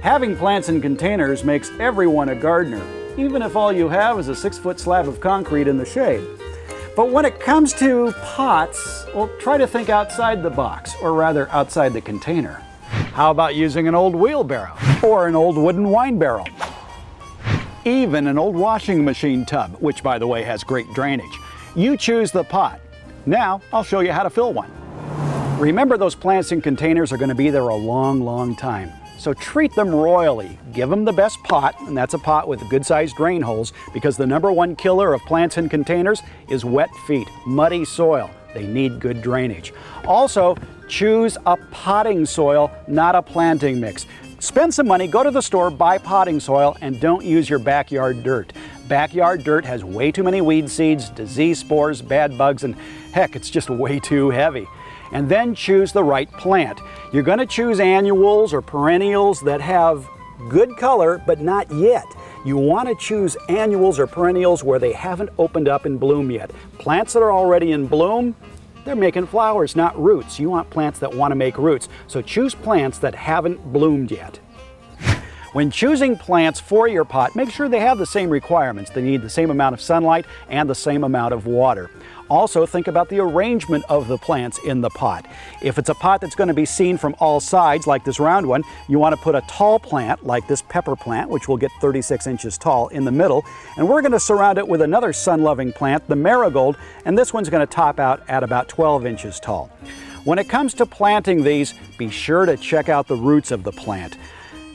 Having plants in containers makes everyone a gardener, even if all you have is a 6-foot slab of concrete in the shade. But when it comes to pots, well, try to think outside the box, or rather outside the container. How about using an old wheelbarrow, or an old wooden wine barrel? Even an old washing machine tub, which by the way has great drainage. You choose the pot. Now I'll show you how to fill one. Remember, those plants in containers are going to be there a long, long time. So treat them royally. Give them the best pot, and that's a pot with good-sized drain holes, because the #1 killer of plants in containers is wet feet, muddy soil. They need good drainage. Also, choose a potting soil, not a planting mix. Spend some money, go to the store, buy potting soil, and don't use your backyard dirt. Backyard dirt has way too many weed seeds, disease spores, bad bugs, and heck, it's just way too heavy. And then choose the right plant. You're going to choose annuals or perennials that have good color, but not yet. You want to choose annuals or perennials where they haven't opened up in bloom yet. Plants that are already in bloom, they're making flowers, not roots. You want plants that want to make roots. So choose plants that haven't bloomed yet. When choosing plants for your pot, make sure they have the same requirements. They need the same amount of sunlight and the same amount of water. Also, think about the arrangement of the plants in the pot. If it's a pot that's going to be seen from all sides, like this round one, you want to put a tall plant, like this pepper plant, which will get 36 inches tall, in the middle. And we're going to surround it with another sun-loving plant, the marigold, and this one's going to top out at about 12 inches tall. When it comes to planting these, be sure to check out the roots of the plant.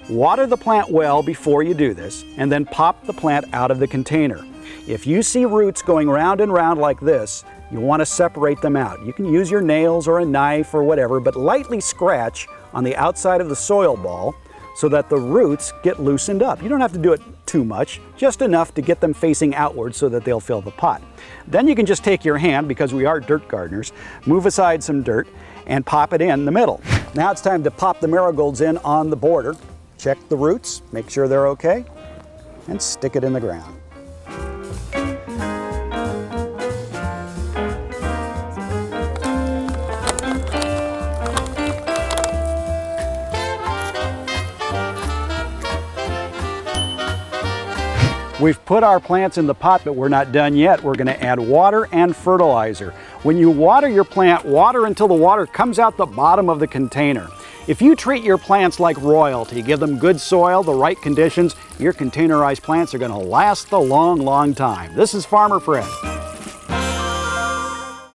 Water the plant well before you do this, and then pop the plant out of the container. If you see roots going round and round like this, you want to separate them out. You can use your nails or a knife or whatever, but lightly scratch on the outside of the soil ball so that the roots get loosened up. You don't have to do it too much, just enough to get them facing outward so that they'll fill the pot. Then you can just take your hand, because we are dirt gardeners, move aside some dirt and pop it in the middle. Now it's time to pop the marigolds in on the border. Check the roots, make sure they're okay, and stick it in the ground. We've put our plants in the pot, but we're not done yet. We're going to add water and fertilizer. When you water your plant, water until the water comes out the bottom of the container. If you treat your plants like royalty, give them good soil, the right conditions, your containerized plants are going to last a long, long time. This is Farmer Fred.